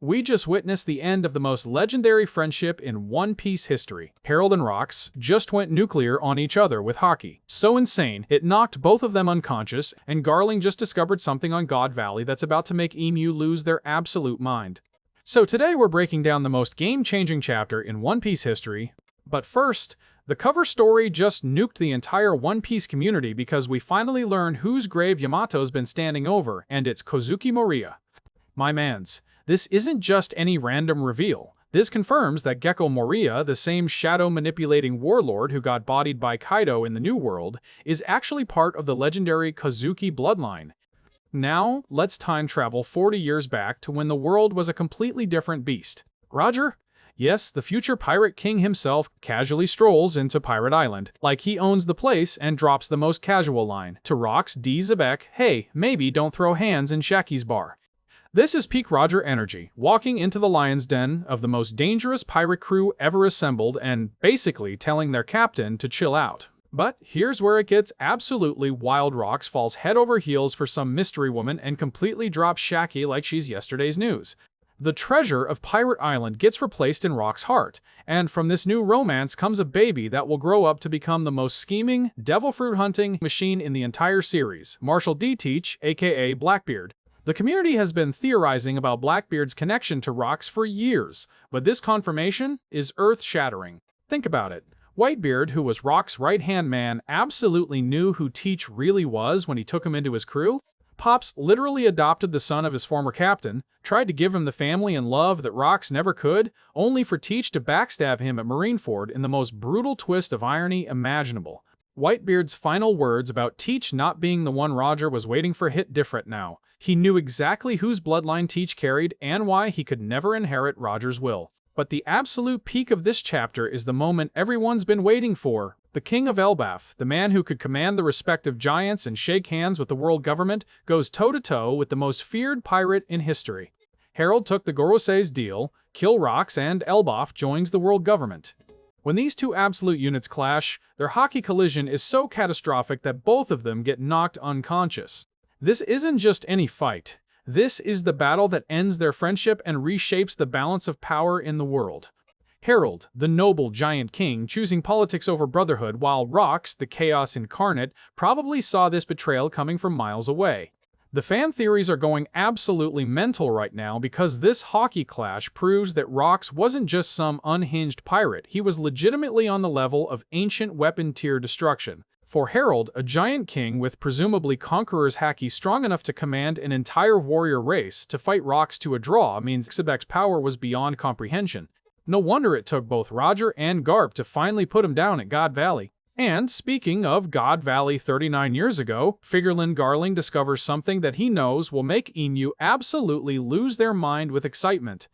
We just witnessed the end of the most legendary friendship in One Piece history. Harold and Rox just went nuclear on each other with hockey. So insane, it knocked both of them unconscious, and Garling just discovered something on God Valley that's about to make Emu lose their absolute mind. So today we're breaking down the most game-changing chapter in One Piece history. But first, the cover story just nuked the entire One Piece community because we finally learn whose grave Yamato's been standing over, and it's Kozuki Moria. My mans, this isn't just any random reveal. This confirms that Gecko Moria, the same shadow-manipulating warlord who got bodied by Kaido in the New World, is actually part of the legendary Kozuki bloodline. Now, let's time travel 40 years back to when the world was a completely different beast. Roger? Yes, the future Pirate King himself casually strolls into Pirate Island, like he owns the place, and drops the most casual line to Rox D. Zebek, "Hey, maybe don't throw hands in Shaki's bar." This is peak Roger energy, walking into the lion's den of the most dangerous pirate crew ever assembled and basically telling their captain to chill out. But here's where it gets absolutely wild. Rox falls head over heels for some mystery woman and completely drops Shaki like she's yesterday's news. The treasure of Pirate Island gets replaced in Rock's heart, and from this new romance comes a baby that will grow up to become the most scheming, devil fruit hunting machine in the entire series, Marshall D. Teach, aka Blackbeard. The community has been theorizing about Blackbeard's connection to Rox for years, but this confirmation is earth-shattering. Think about it. Whitebeard, who was Rock's right-hand man, absolutely knew who Teach really was when he took him into his crew. Pops literally adopted the son of his former captain, tried to give him the family and love that Rox never could, only for Teach to backstab him at Marineford in the most brutal twist of irony imaginable. Whitebeard's final words about Teach not being the one Roger was waiting for hit different now. He knew exactly whose bloodline Teach carried and why he could never inherit Roger's will. But the absolute peak of this chapter is the moment everyone's been waiting for. The King of Elbaf, the man who could command the respect of giants and shake hands with the world government, goes toe-to-toe with the most feared pirate in history. Harold took the Gorosei's deal, kill Rox, and Elbaf joins the world government. When these two absolute units clash, their hockey collision is so catastrophic that both of them get knocked unconscious. This isn't just any fight. This is the battle that ends their friendship and reshapes the balance of power in the world. Harold, the noble giant king, choosing politics over brotherhood, while Rox, the chaos incarnate, probably saw this betrayal coming from miles away. The fan theories are going absolutely mental right now because this hockey clash proves that Rox wasn't just some unhinged pirate, he was legitimately on the level of ancient weapon tier destruction. For Harold, a giant king with presumably Conqueror's haki strong enough to command an entire warrior race, to fight Rox to a draw means Zebek's power was beyond comprehension. No wonder it took both Roger and Garp to finally put him down at God Valley. And speaking of God Valley 39 years ago, Figurlin Garling discovers something that he knows will make Emu absolutely lose their mind with excitement.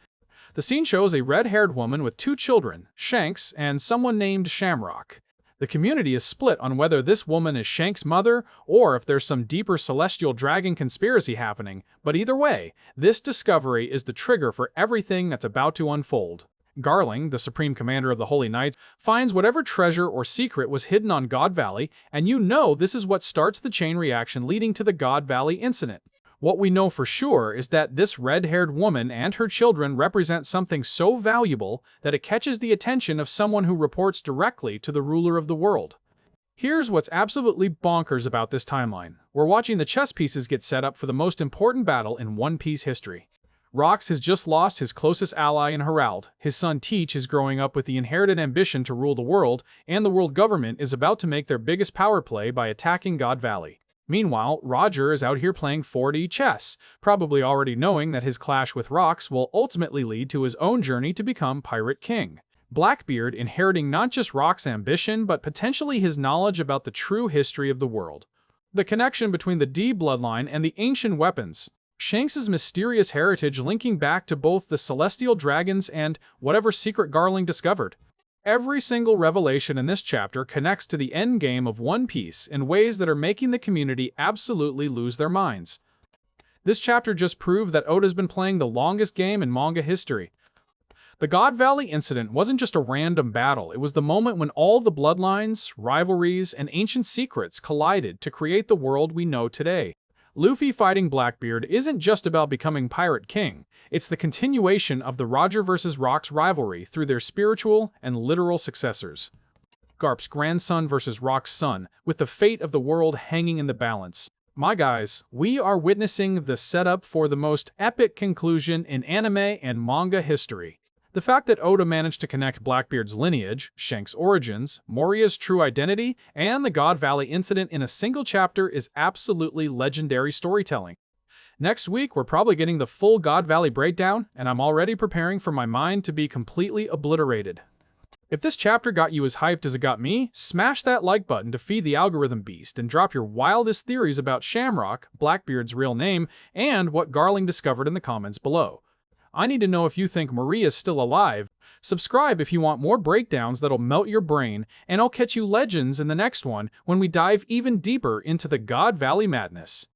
The scene shows a red-haired woman with two children, Shanks and someone named Shamrock. The community is split on whether this woman is Shanks' mother or if there's some deeper celestial dragon conspiracy happening, but either way, this discovery is the trigger for everything that's about to unfold. Garling, the supreme commander of the Holy Knights, finds whatever treasure or secret was hidden on God Valley, and you know this is what starts the chain reaction leading to the God Valley incident. What we know for sure is that this red-haired woman and her children represent something so valuable that it catches the attention of someone who reports directly to the ruler of the world. Here's what's absolutely bonkers about this timeline. We're watching the chess pieces get set up for the most important battle in One Piece history. Rox has just lost his closest ally in Herald, his son Teach is growing up with the inherited ambition to rule the world, and the world government is about to make their biggest power play by attacking God Valley. Meanwhile, Roger is out here playing 4D chess, probably already knowing that his clash with Rox will ultimately lead to his own journey to become Pirate King. Blackbeard inheriting not just Rox's ambition, but potentially his knowledge about the true history of the world. The connection between the D bloodline and the ancient weapons. Shanks' mysterious heritage linking back to both the celestial dragons and whatever secret Garling discovered. Every single revelation in this chapter connects to the endgame of One Piece in ways that are making the community absolutely lose their minds. This chapter just proved that Oda's been playing the longest game in manga history. The God Valley incident wasn't just a random battle, it was the moment when all the bloodlines, rivalries, and ancient secrets collided to create the world we know today. Luffy fighting Blackbeard isn't just about becoming Pirate King, it's the continuation of the Roger vs. Rocks rivalry through their spiritual and literal successors. Garp's grandson versus Rock's son, with the fate of the world hanging in the balance. My guys, we are witnessing the setup for the most epic conclusion in anime and manga history. The fact that Oda managed to connect Blackbeard's lineage, Shanks' origins, Moria's true identity, and the God Valley incident in a single chapter is absolutely legendary storytelling. Next week, we're probably getting the full God Valley breakdown, and I'm already preparing for my mind to be completely obliterated. If this chapter got you as hyped as it got me, smash that like button to feed the algorithm beast and drop your wildest theories about Shamrock, Blackbeard's real name, and what Garling discovered in the comments below. I need to know if you think Maria's still alive. Subscribe if you want more breakdowns that'll melt your brain, and I'll catch you legends in the next one when we dive even deeper into the God Valley madness.